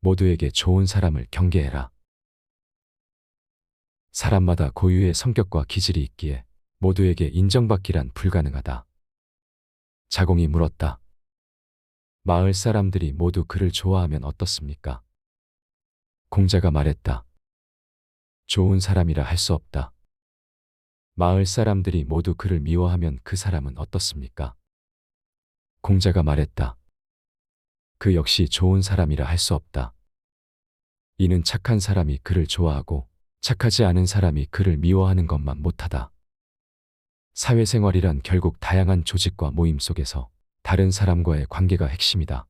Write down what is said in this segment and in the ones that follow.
모두에게 좋은 사람을 경계해라. 사람마다 고유의 성격과 기질이 있기에 모두에게 인정받기란 불가능하다. 자공이 물었다. 마을 사람들이 모두 그를 좋아하면 어떻습니까? 공자가 말했다. 좋은 사람이라 할 수 없다. 마을 사람들이 모두 그를 미워하면 그 사람은 어떻습니까? 공자가 말했다. 그 역시 좋은 사람이라 할 수 없다. 이는 착한 사람이 그를 좋아하고 착하지 않은 사람이 그를 미워하는 것만 못하다. 사회생활이란 결국 다양한 조직과 모임 속에서 다른 사람과의 관계가 핵심이다.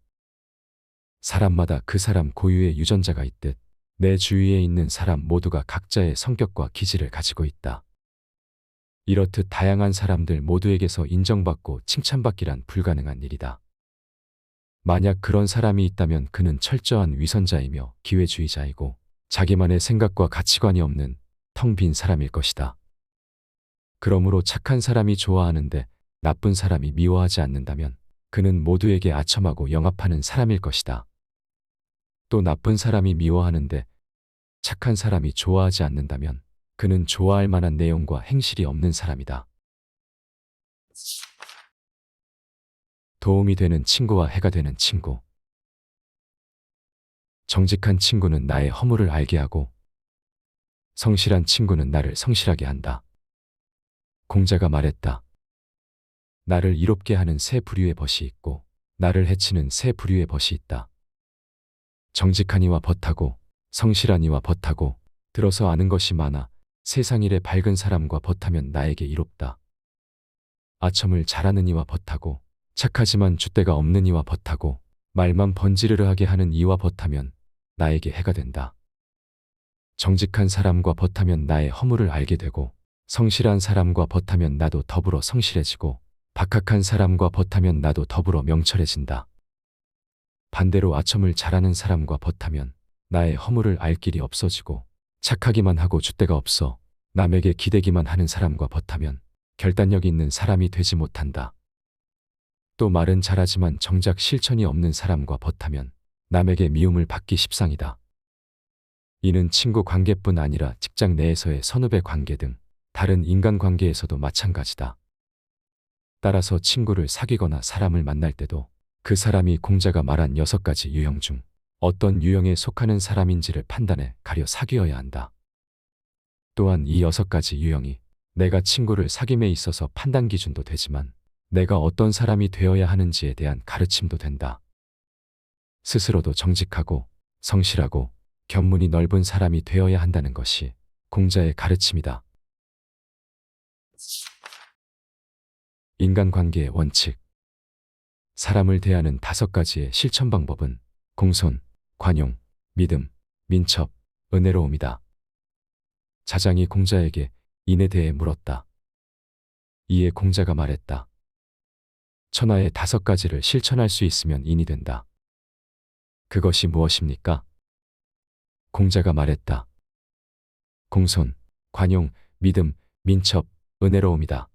사람마다 그 사람 고유의 유전자가 있듯 내 주위에 있는 사람 모두가 각자의 성격과 기질을 가지고 있다. 이렇듯 다양한 사람들 모두에게서 인정받고 칭찬받기란 불가능한 일이다. 만약 그런 사람이 있다면 그는 철저한 위선자이며 기회주의자이고 자기만의 생각과 가치관이 없는 텅 빈 사람일 것이다. 그러므로 착한 사람이 좋아하는데 나쁜 사람이 미워하지 않는다면 그는 모두에게 아첨하고 영합하는 사람일 것이다. 또 나쁜 사람이 미워하는데 착한 사람이 좋아하지 않는다면 그는 좋아할 만한 내용과 행실이 없는 사람이다. 도움이 되는 친구와 해가 되는 친구. 정직한 친구는 나의 허물을 알게 하고 성실한 친구는 나를 성실하게 한다. 공자가 말했다. 나를 이롭게 하는 세 부류의 벗이 있고 나를 해치는 세 부류의 벗이 있다. 정직한 이와 벗하고 성실한 이와 벗하고 들어서 아는 것이 많아 세상 일에 밝은 사람과 벗하면 나에게 이롭다. 아첨을 잘하는 이와 벗하고 착하지만 줏대가 없는 이와 벗하고 말만 번지르르하게 하는 이와 벗하면 나에게 해가 된다. 정직한 사람과 벗하면 나의 허물을 알게 되고 성실한 사람과 벗하면 나도 더불어 성실해지고 박학한 사람과 벗하면 나도 더불어 명철해진다. 반대로 아첨을 잘하는 사람과 벗하면 나의 허물을 알 길이 없어지고 착하기만 하고 줏대가 없어 남에게 기대기만 하는 사람과 벗하면 결단력 있는 사람이 되지 못한다. 또 말은 잘하지만 정작 실천이 없는 사람과 벗하면 남에게 미움을 받기 십상이다. 이는 친구 관계뿐 아니라 직장 내에서의 선후배 관계 등 다른 인간 관계에서도 마찬가지다. 따라서 친구를 사귀거나 사람을 만날 때도 그 사람이 공자가 말한 6가지 유형 중 어떤 유형에 속하는 사람인지를 판단해 가려 사귀어야 한다. 또한 이 6가지 유형이 내가 친구를 사귐에 있어서 판단 기준도 되지만 내가 어떤 사람이 되어야 하는지에 대한 가르침도 된다. 스스로도 정직하고 성실하고 견문이 넓은 사람이 되어야 한다는 것이 공자의 가르침이다. 인간관계의 원칙. 사람을 대하는 5가지의 실천 방법은 공손, 관용, 믿음, 민첩, 은혜로움이다. 자장이 공자에게 인에 대해 물었다. 이에 공자가 말했다. 천하의 5가지를 실천할 수 있으면 인이 된다. 그것이 무엇입니까? 공자가 말했다. 공손, 관용, 믿음, 민첩, 은혜로움이다.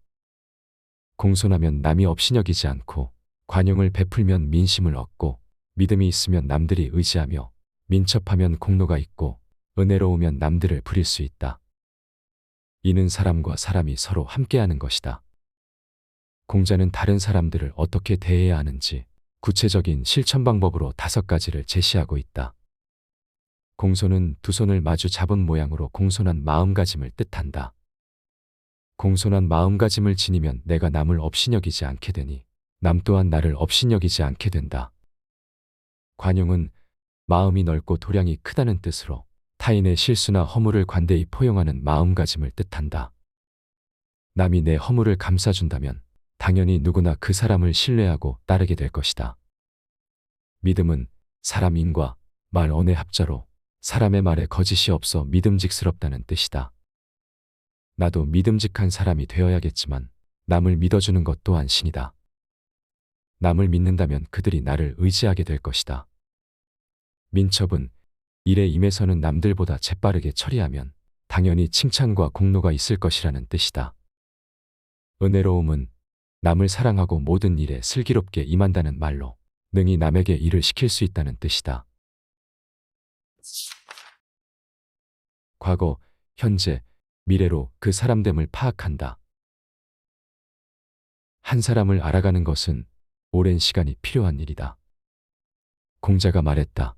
공손하면 남이 업신여기지 않고 관용을 베풀면 민심을 얻고 믿음이 있으면 남들이 의지하며 민첩하면 공로가 있고 은혜로우면 남들을 부릴 수 있다. 이는 사람과 사람이 서로 함께하는 것이다. 공자는 다른 사람들을 어떻게 대해야 하는지 구체적인 실천 방법으로 5가지를 제시하고 있다. 공손은 두 손을 마주 잡은 모양으로 공손한 마음가짐을 뜻한다. 공손한 마음가짐을 지니면 내가 남을 업신여기지 않게 되니 남 또한 나를 업신여기지 않게 된다. 관용은 마음이 넓고 도량이 크다는 뜻으로 타인의 실수나 허물을 관대히 포용하는 마음가짐을 뜻한다. 남이 내 허물을 감싸준다면 당연히 누구나 그 사람을 신뢰하고 따르게 될 것이다. 믿음은 사람 인과 말 언의 합자로 사람의 말에 거짓이 없어 믿음직스럽다는 뜻이다. 나도 믿음직한 사람이 되어야겠지만 남을 믿어주는 것 또한 신이다. 남을 믿는다면 그들이 나를 의지하게 될 것이다. 민첩은 일에 임해서는 남들보다 재빠르게 처리하면 당연히 칭찬과 공로가 있을 것이라는 뜻이다. 은혜로움은 남을 사랑하고 모든 일에 슬기롭게 임한다는 말로 능히 남에게 일을 시킬 수 있다는 뜻이다. 과거, 현재, 미래로 그 사람됨을 파악한다. 한 사람을 알아가는 것은 오랜 시간이 필요한 일이다. 공자가 말했다.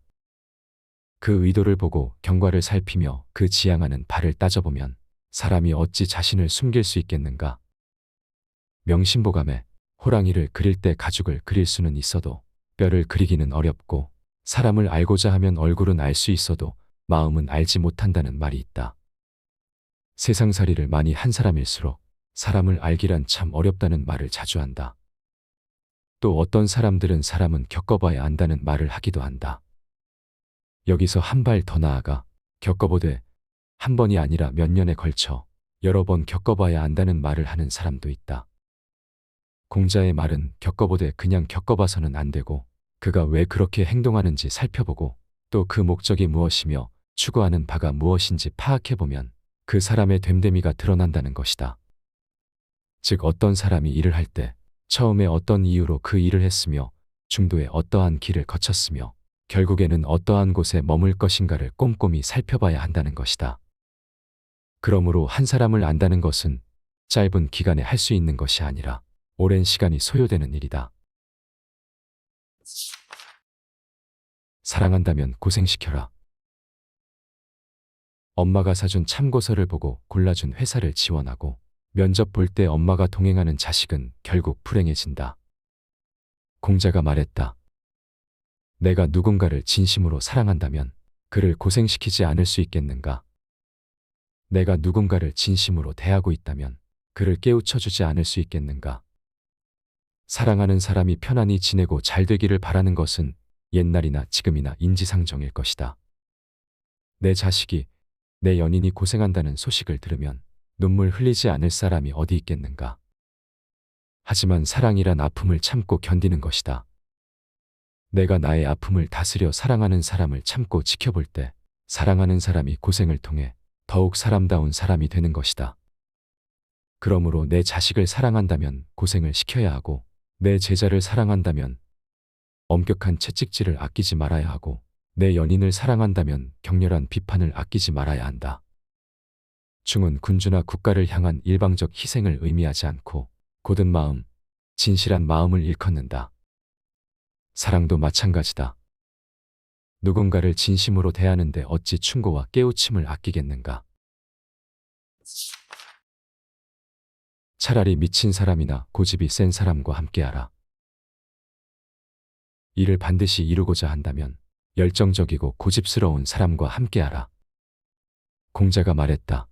그 의도를 보고 경과를 살피며 그 지향하는 바를 따져보면 사람이 어찌 자신을 숨길 수 있겠는가. 명심보감에 호랑이를 그릴 때 가죽을 그릴 수는 있어도 뼈를 그리기는 어렵고 사람을 알고자 하면 얼굴은 알 수 있어도 마음은 알지 못한다는 말이 있다. 세상살이를 많이 한 사람일수록 사람을 알기란 참 어렵다는 말을 자주 한다. 또 어떤 사람들은 사람은 겪어봐야 안다는 말을 하기도 한다. 여기서 한 발 더 나아가 겪어보되 한 번이 아니라 몇 년에 걸쳐 여러 번 겪어봐야 안다는 말을 하는 사람도 있다. 공자의 말은 겪어보되 그냥 겪어봐서는 안 되고 그가 왜 그렇게 행동하는지 살펴보고 또 그 목적이 무엇이며 추구하는 바가 무엇인지 파악해보면 그 사람의 됨됨이가 드러난다는 것이다. 즉 어떤 사람이 일을 할 때 처음에 어떤 이유로 그 일을 했으며 중도에 어떠한 길을 거쳤으며 결국에는 어떠한 곳에 머물 것인가를 꼼꼼히 살펴봐야 한다는 것이다. 그러므로 한 사람을 안다는 것은 짧은 기간에 할 수 있는 것이 아니라 오랜 시간이 소요되는 일이다. 사랑한다면 고생시켜라. 엄마가 사준 참고서를 보고 골라준 회사를 지원하고 면접 볼 때 엄마가 동행하는 자식은 결국 불행해진다. 공자가 말했다. 내가 누군가를 진심으로 사랑한다면 그를 고생시키지 않을 수 있겠는가? 내가 누군가를 진심으로 대하고 있다면 그를 깨우쳐주지 않을 수 있겠는가? 사랑하는 사람이 편안히 지내고 잘 되기를 바라는 것은 옛날이나 지금이나 인지상정일 것이다. 내 자식이, 내 연인이 고생한다는 소식을 들으면 눈물 흘리지 않을 사람이 어디 있겠는가? 하지만 사랑이란 아픔을 참고 견디는 것이다. 내가 나의 아픔을 다스려 사랑하는 사람을 참고 지켜볼 때 사랑하는 사람이 고생을 통해 더욱 사람다운 사람이 되는 것이다. 그러므로 내 자식을 사랑한다면 고생을 시켜야 하고 내 제자를 사랑한다면 엄격한 채찍질을 아끼지 말아야 하고 내 연인을 사랑한다면 격렬한 비판을 아끼지 말아야 한다. 중은 군주나 국가를 향한 일방적 희생을 의미하지 않고 고든 마음, 진실한 마음을 일컫는다. 사랑도 마찬가지다. 누군가를 진심으로 대하는데 어찌 충고와 깨우침을 아끼겠는가? 차라리 미친 사람이나 고집이 센 사람과 함께하라. 일을 반드시 이루고자 한다면 열정적이고 고집스러운 사람과 함께하라. 공자가 말했다.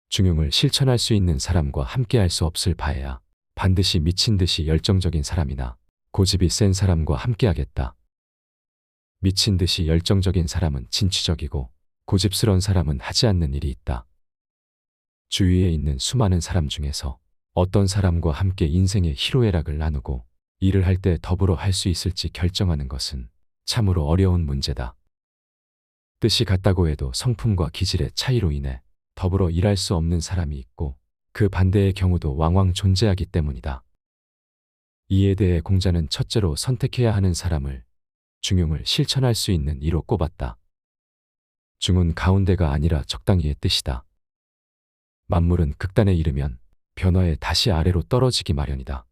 중용을 실천할 수 있는 사람과 함께할 수 없을 바에야 반드시 미친 듯이 열정적인 사람이나 고집이 센 사람과 함께하겠다. 미친 듯이 열정적인 사람은 진취적이고 고집스러운 사람은 하지 않는 일이 있다. 주위에 있는 수많은 사람 중에서 어떤 사람과 함께 인생의 희로애락을 나누고 일을 할 때 더불어 할 수 있을지 결정하는 것은 참으로 어려운 문제다. 뜻이 같다고 해도 성품과 기질의 차이로 인해 더불어 일할 수 없는 사람이 있고 그 반대의 경우도 왕왕 존재하기 때문이다. 이에 대해 공자는 첫째로 선택해야 하는 사람을 중용을 실천할 수 있는 이로 꼽았다. 중은 가운데가 아니라 적당히의 뜻이다. 만물은 극단에 이르면 변화에 다시 아래로 떨어지기 마련이다.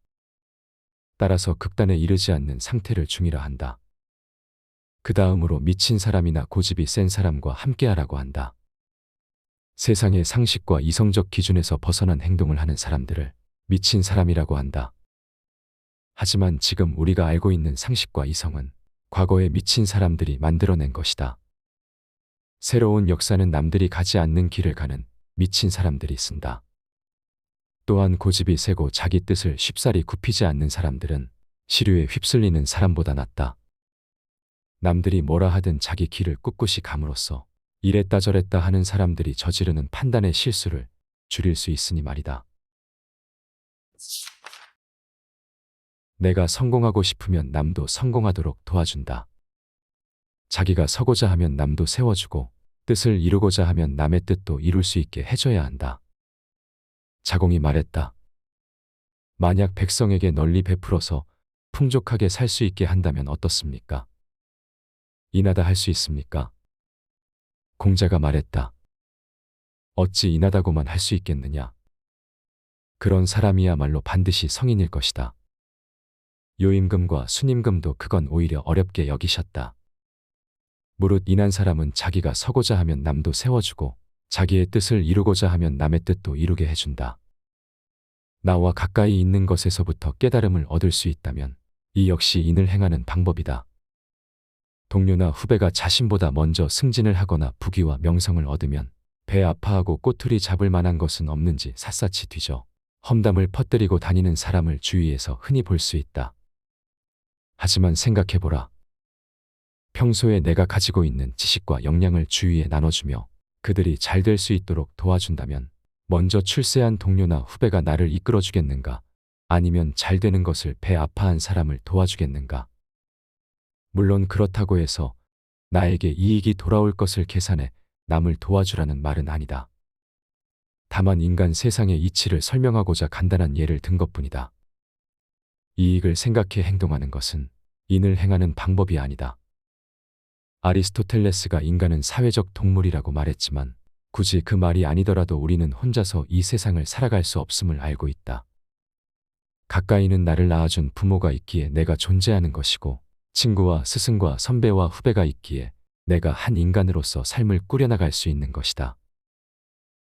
따라서 극단에 이르지 않는 상태를 중이라 한다. 그 다음으로 미친 사람이나 고집이 센 사람과 함께하라고 한다. 세상의 상식과 이성적 기준에서 벗어난 행동을 하는 사람들을 미친 사람이라고 한다. 하지만 지금 우리가 알고 있는 상식과 이성은 과거에 미친 사람들이 만들어낸 것이다. 새로운 역사는 남들이 가지 않는 길을 가는 미친 사람들이 쓴다. 또한 고집이 세고 자기 뜻을 쉽사리 굽히지 않는 사람들은 시류에 휩쓸리는 사람보다 낫다. 남들이 뭐라 하든 자기 길을 꿋꿋이 감으로써 이랬다 저랬다 하는 사람들이 저지르는 판단의 실수를 줄일 수 있으니 말이다. 내가 성공하고 싶으면 남도 성공하도록 도와준다. 자기가 서고자 하면 남도 세워주고 뜻을 이루고자 하면 남의 뜻도 이룰 수 있게 해줘야 한다. 자공이 말했다. 만약 백성에게 널리 베풀어서 풍족하게 살 수 있게 한다면 어떻습니까? 이나다 할 수 있습니까? 공자가 말했다. 어찌 인하다고만 할 수 있겠느냐. 그런 사람이야말로 반드시 성인일 것이다. 요임금과 순임금도 그건 오히려 어렵게 여기셨다. 무릇 인한 사람은 자기가 서고자 하면 남도 세워주고 자기의 뜻을 이루고자 하면 남의 뜻도 이루게 해준다. 나와 가까이 있는 것에서부터 깨달음을 얻을 수 있다면 이 역시 인을 행하는 방법이다. 동료나 후배가 자신보다 먼저 승진을 하거나 부귀와 명성을 얻으면 배 아파하고 꼬투리 잡을 만한 것은 없는지 샅샅이 뒤져 험담을 퍼뜨리고 다니는 사람을 주위에서 흔히 볼 수 있다. 하지만 생각해보라. 평소에 내가 가지고 있는 지식과 역량을 주위에 나눠주며 그들이 잘 될 수 있도록 도와준다면 먼저 출세한 동료나 후배가 나를 이끌어주겠는가? 아니면 잘 되는 것을 배 아파한 사람을 도와주겠는가? 물론 그렇다고 해서 나에게 이익이 돌아올 것을 계산해 남을 도와주라는 말은 아니다. 다만 인간 세상의 이치를 설명하고자 간단한 예를 든 것뿐이다. 이익을 생각해 행동하는 것은 인을 행하는 방법이 아니다. 아리스토텔레스가 인간은 사회적 동물이라고 말했지만 굳이 그 말이 아니더라도 우리는 혼자서 이 세상을 살아갈 수 없음을 알고 있다. 가까이는 나를 낳아준 부모가 있기에 내가 존재하는 것이고 친구와 스승과 선배와 후배가 있기에 내가 한 인간으로서 삶을 꾸려나갈 수 있는 것이다.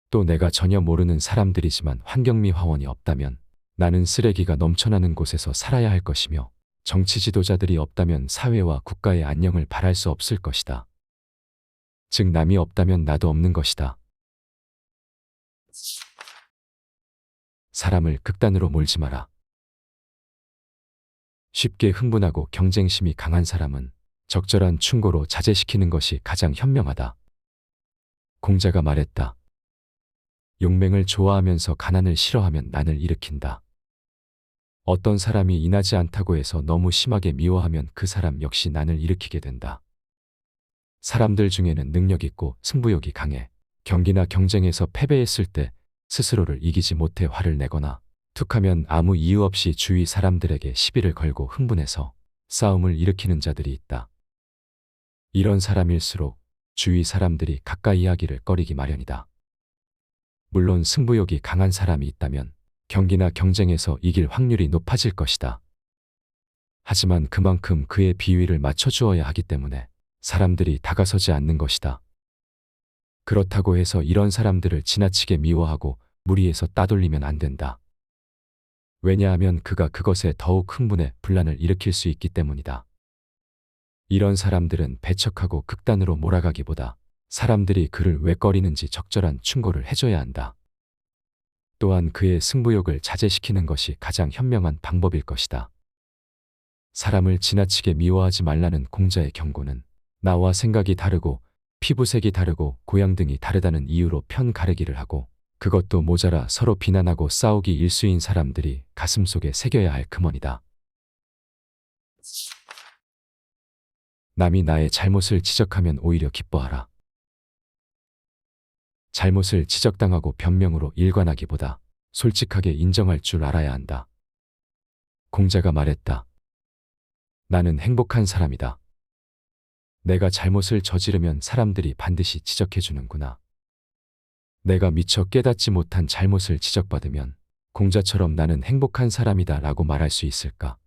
또 내가 전혀 모르는 사람들이지만 환경미 화원이 없다면 나는 쓰레기가 넘쳐나는 곳에서 살아야 할 것이며 정치 지도자들이 없다면 사회와 국가의 안녕을 바랄 수 없을 것이다. 즉 남이 없다면 나도 없는 것이다. 사람을 극단으로 몰지 마라. 쉽게 흥분하고 경쟁심이 강한 사람은 적절한 충고로 자제시키는 것이 가장 현명하다. 공자가 말했다. 용맹을 좋아하면서 가난을 싫어하면 난을 일으킨다. 어떤 사람이 인하지 않다고 해서 너무 심하게 미워하면 그 사람 역시 난을 일으키게 된다. 사람들 중에는 능력 있고 승부욕이 강해 경기나 경쟁에서 패배했을 때 스스로를 이기지 못해 화를 내거나 툭하면 아무 이유 없이 주위 사람들에게 시비를 걸고 흥분해서 싸움을 일으키는 자들이 있다. 이런 사람일수록 주위 사람들이 가까이 하기를 꺼리기 마련이다. 물론 승부욕이 강한 사람이 있다면 경기나 경쟁에서 이길 확률이 높아질 것이다. 하지만 그만큼 그의 비위를 맞춰주어야 하기 때문에 사람들이 다가서지 않는 것이다. 그렇다고 해서 이런 사람들을 지나치게 미워하고 무리해서 따돌리면 안 된다. 왜냐하면 그가 그것에 더욱 흥분해 분란을 일으킬 수 있기 때문이다. 이런 사람들은 배척하고 극단으로 몰아가기보다 사람들이 그를 왜 꺼리는지 적절한 충고를 해줘야 한다. 또한 그의 승부욕을 자제시키는 것이 가장 현명한 방법일 것이다. 사람을 지나치게 미워하지 말라는 공자의 경고는 나와 생각이 다르고 피부색이 다르고 고향 등이 다르다는 이유로 편 가르기를 하고 그것도 모자라 서로 비난하고 싸우기 일수인 사람들이 가슴속에 새겨야 할 금원이다. 남이 나의 잘못을 지적하면 오히려 기뻐하라. 잘못을 지적당하고 변명으로 일관하기보다 솔직하게 인정할 줄 알아야 한다. 공자가 말했다. 나는 행복한 사람이다. 내가 잘못을 저지르면 사람들이 반드시 지적해 주는구나. 내가 미처 깨닫지 못한 잘못을 지적받으면 공자처럼 나는 행복한 사람이다 라고 말할 수 있을까?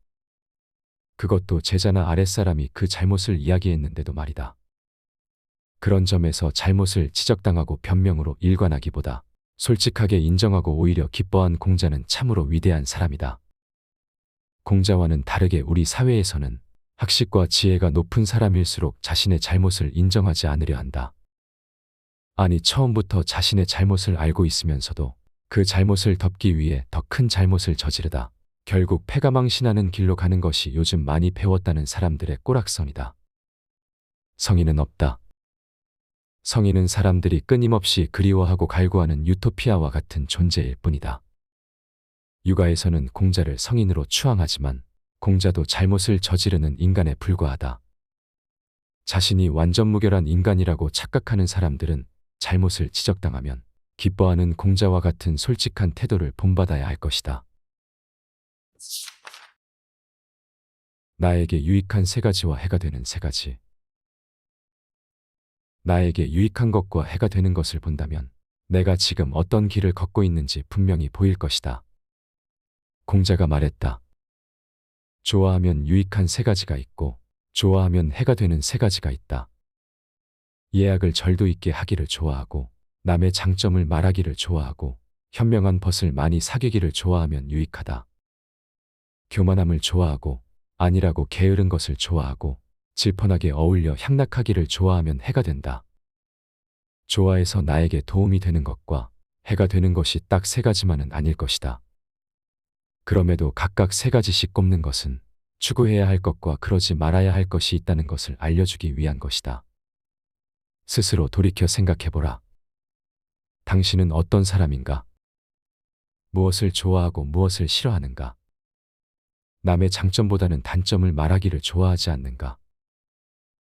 그것도 제자나 아랫사람이 그 잘못을 이야기했는데도 말이다. 그런 점에서 잘못을 지적당하고 변명으로 일관하기보다 솔직하게 인정하고 오히려 기뻐한 공자는 참으로 위대한 사람이다. 공자와는 다르게 우리 사회에서는 학식과 지혜가 높은 사람일수록 자신의 잘못을 인정하지 않으려 한다. 아니 처음부터 자신의 잘못을 알고 있으면서도 그 잘못을 덮기 위해 더 큰 잘못을 저지르다 결국 패가망신하는 길로 가는 것이 요즘 많이 배웠다는 사람들의 꼬락선이다. 성인은 없다. 성인은 사람들이 끊임없이 그리워하고 갈구하는 유토피아와 같은 존재일 뿐이다. 육아에서는 공자를 성인으로 추앙하지만 공자도 잘못을 저지르는 인간에 불과하다. 자신이 완전 무결한 인간이라고 착각하는 사람들은 잘못을 지적당하면 기뻐하는 공자와 같은 솔직한 태도를 본받아야 할 것이다. 나에게 유익한 세 가지와 해가 되는 세 가지. 나에게 유익한 것과 해가 되는 것을 본다면 내가 지금 어떤 길을 걷고 있는지 분명히 보일 것이다. 공자가 말했다. 좋아하면 유익한 세 가지가 있고 좋아하면 해가 되는 세 가지가 있다. 예약을 절도 있게 하기를 좋아하고 남의 장점을 말하기를 좋아하고 현명한 벗을 많이 사귀기를 좋아하면 유익하다. 교만함을 좋아하고 아니라고 게으른 것을 좋아하고 질펀하게 어울려 향락하기를 좋아하면 해가 된다. 좋아해서 나에게 도움이 되는 것과 해가 되는 것이 딱 세 가지만은 아닐 것이다. 그럼에도 각각 세 가지씩 꼽는 것은 추구해야 할 것과 그러지 말아야 할 것이 있다는 것을 알려주기 위한 것이다. 스스로 돌이켜 생각해보라. 당신은 어떤 사람인가? 무엇을 좋아하고 무엇을 싫어하는가? 남의 장점보다는 단점을 말하기를 좋아하지 않는가?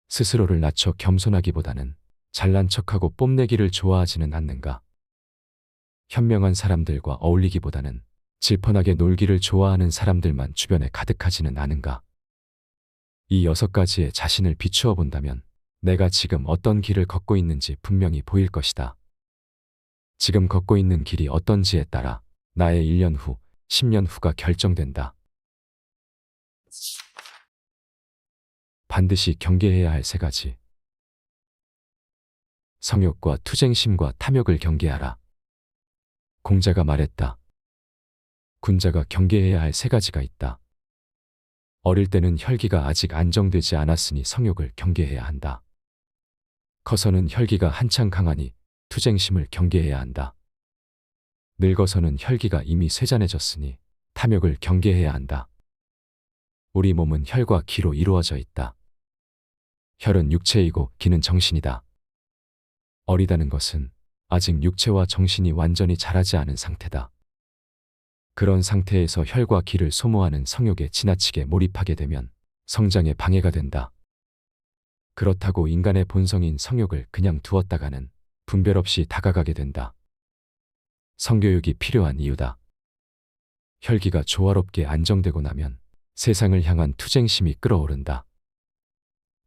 스스로를 낮춰 겸손하기보다는 잘난 척하고 뽐내기를 좋아하지는 않는가? 현명한 사람들과 어울리기보다는 질펀하게 놀기를 좋아하는 사람들만 주변에 가득하지는 않은가? 이 6가지의 자신을 비추어 본다면 내가 지금 어떤 길을 걷고 있는지 분명히 보일 것이다. 지금 걷고 있는 길이 어떤지에 따라 나의 1년 후, 10년 후가 결정된다. 반드시 경계해야 할 세 가지. 성욕과 투쟁심과 탐욕을 경계하라. 공자가 말했다. 군자가 경계해야 할 세 가지가 있다. 어릴 때는 혈기가 아직 안정되지 않았으니 성욕을 경계해야 한다. 커서는 혈기가 한창 강하니 투쟁심을 경계해야 한다. 늙어서는 혈기가 이미 쇠잔해졌으니 탐욕을 경계해야 한다. 우리 몸은 혈과 기로 이루어져 있다. 혈은 육체이고 기는 정신이다. 어리다는 것은 아직 육체와 정신이 완전히 자라지 않은 상태다. 그런 상태에서 혈과 기를 소모하는 성욕에 지나치게 몰입하게 되면 성장에 방해가 된다. 그렇다고 인간의 본성인 성욕을 그냥 두었다가는 분별 없이 다가가게 된다. 성교육이 필요한 이유다. 혈기가 조화롭게 안정되고 나면 세상을 향한 투쟁심이 끓어오른다.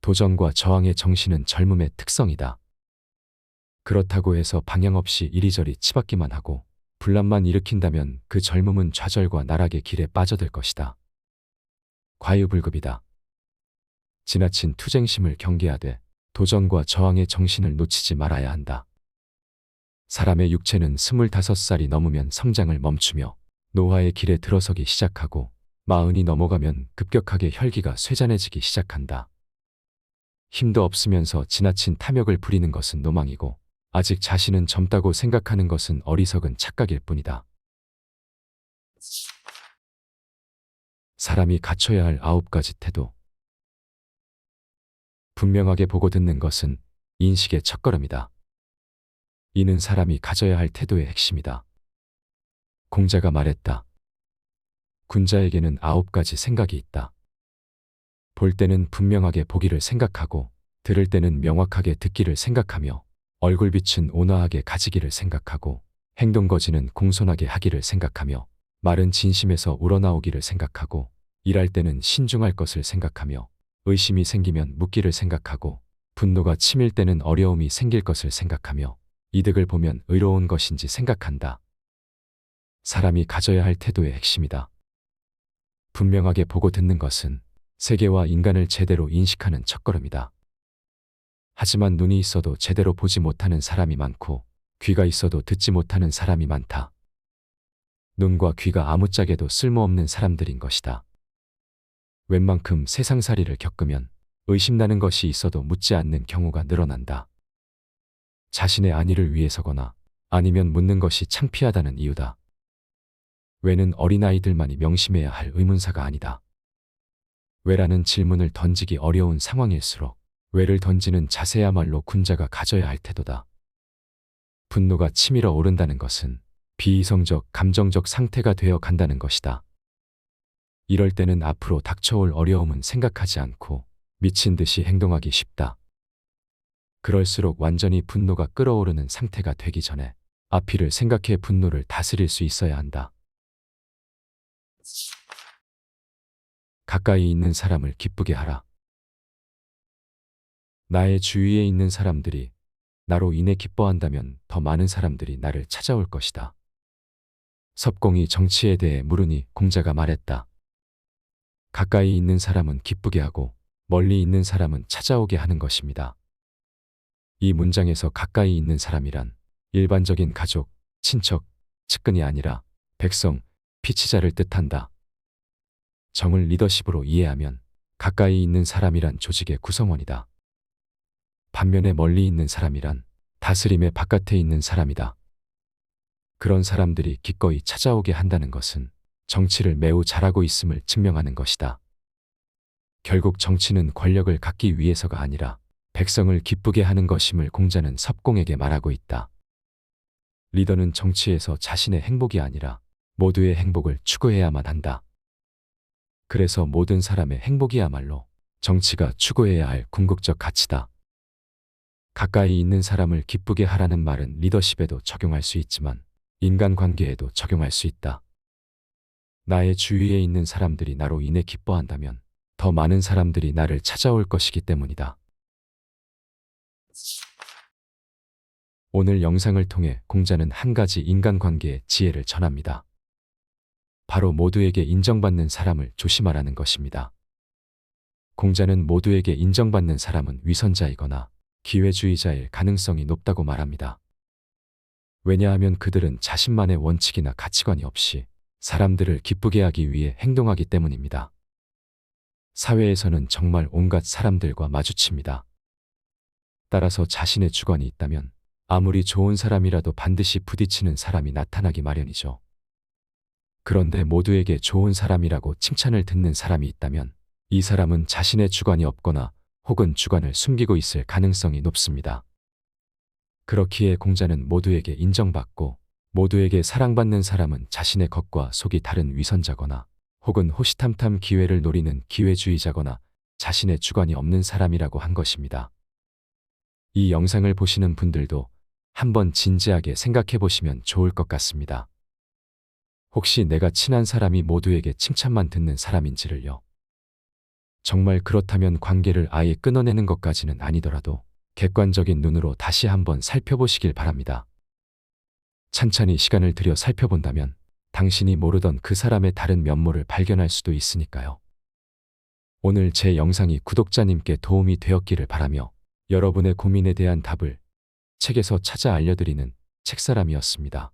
도전과 저항의 정신은 젊음의 특성이다. 그렇다고 해서 방향 없이 이리저리 치받기만 하고 분란만 일으킨다면 그 젊음은 좌절과 나락의 길에 빠져들 것이다. 과유불급이다. 지나친 투쟁심을 경계하되 도전과 저항의 정신을 놓치지 말아야 한다. 사람의 육체는 25살이 넘으면 성장을 멈추며 노화의 길에 들어서기 시작하고 40이 넘어가면 급격하게 혈기가 쇠잔해지기 시작한다. 힘도 없으면서 지나친 탐욕을 부리는 것은 노망이고 아직 자신은 젊다고 생각하는 것은 어리석은 착각일 뿐이다. 사람이 갖춰야 할 9가지 태도. 분명하게 보고 듣는 것은 인식의 첫걸음이다. 이는 사람이 가져야 할 태도의 핵심이다. 공자가 말했다. 군자에게는 9가지 생각이 있다. 볼 때는 분명하게 보기를 생각하고 들을 때는 명확하게 듣기를 생각하며 얼굴빛은 온화하게 가지기를 생각하고 행동거지는 공손하게 하기를 생각하며 말은 진심에서 우러나오기를 생각하고 일할 때는 신중할 것을 생각하며 의심이 생기면 묻기를 생각하고 분노가 치밀 때는 어려움이 생길 것을 생각하며 이득을 보면 의로운 것인지 생각한다. 사람이 가져야 할 태도의 핵심이다. 분명하게 보고 듣는 것은 세계와 인간을 제대로 인식하는 첫걸음이다. 하지만 눈이 있어도 제대로 보지 못하는 사람이 많고 귀가 있어도 듣지 못하는 사람이 많다. 눈과 귀가 아무짝에도 쓸모없는 사람들인 것이다. 웬만큼 세상살이를 겪으면 의심나는 것이 있어도 묻지 않는 경우가 늘어난다. 자신의 안위를 위해서거나 아니면 묻는 것이 창피하다는 이유다. 왜는 어린아이들만이 명심해야 할 의문사가 아니다. 왜라는 질문을 던지기 어려운 상황일수록 왜를 던지는 자세야말로 군자가 가져야 할 태도다. 분노가 치밀어 오른다는 것은 비이성적, 감정적 상태가 되어 간다는 것이다. 이럴 때는 앞으로 닥쳐올 어려움은 생각하지 않고 미친 듯이 행동하기 쉽다. 그럴수록 완전히 분노가 끓어오르는 상태가 되기 전에 앞일을 생각해 분노를 다스릴 수 있어야 한다. 가까이 있는 사람을 기쁘게 하라. 나의 주위에 있는 사람들이 나로 인해 기뻐한다면 더 많은 사람들이 나를 찾아올 것이다. 섭공이 정치에 대해 물으니 공자가 말했다. 가까이 있는 사람은 기쁘게 하고 멀리 있는 사람은 찾아오게 하는 것입니다. 이 문장에서 가까이 있는 사람이란 일반적인 가족, 친척, 측근이 아니라 백성, 피치자를 뜻한다. 정을 리더십으로 이해하면 가까이 있는 사람이란 조직의 구성원이다. 반면에 멀리 있는 사람이란 다스림의 바깥에 있는 사람이다. 그런 사람들이 기꺼이 찾아오게 한다는 것은 정치를 매우 잘하고 있음을 증명하는 것이다. 결국 정치는 권력을 갖기 위해서가 아니라 백성을 기쁘게 하는 것임을 공자는 섭공에게 말하고 있다. 리더는 정치에서 자신의 행복이 아니라 모두의 행복을 추구해야만 한다. 그래서 모든 사람의 행복이야말로 정치가 추구해야 할 궁극적 가치다. 가까이 있는 사람을 기쁘게 하라는 말은 리더십에도 적용할 수 있지만 인간관계에도 적용할 수 있다. 나의 주위에 있는 사람들이 나로 인해 기뻐한다면 더 많은 사람들이 나를 찾아올 것이기 때문이다. 오늘 영상을 통해 공자는 한 가지 인간관계의 지혜를 전합니다. 바로 모두에게 인정받는 사람을 조심하라는 것입니다. 공자는 모두에게 인정받는 사람은 위선자이거나 기회주의자일 가능성이 높다고 말합니다. 왜냐하면 그들은 자신만의 원칙이나 가치관이 없이 사람들을 기쁘게 하기 위해 행동하기 때문입니다. 사회에서는 정말 온갖 사람들과 마주칩니다. 따라서 자신의 주관이 있다면 아무리 좋은 사람이라도 반드시 부딪히는 사람이 나타나기 마련이죠. 그런데 모두에게 좋은 사람이라고 칭찬을 듣는 사람이 있다면 이 사람은 자신의 주관이 없거나 혹은 주관을 숨기고 있을 가능성이 높습니다. 그렇기에 공자는 모두에게 인정받고 모두에게 사랑받는 사람은 자신의 겉과 속이 다른 위선자거나 혹은 호시탐탐 기회를 노리는 기회주의자거나 자신의 주관이 없는 사람이라고 한 것입니다. 이 영상을 보시는 분들도 한번 진지하게 생각해 보시면 좋을 것 같습니다. 혹시 내가 친한 사람이 모두에게 칭찬만 듣는 사람인지를요. 정말 그렇다면 관계를 아예 끊어내는 것까지는 아니더라도 객관적인 눈으로 다시 한번 살펴보시길 바랍니다. 찬찬히 시간을 들여 살펴본다면 당신이 모르던 그 사람의 다른 면모를 발견할 수도 있으니까요. 오늘 제 영상이 구독자님께 도움이 되었기를 바라며 여러분의 고민에 대한 답을 책에서 찾아 알려드리는 책사람이었습니다.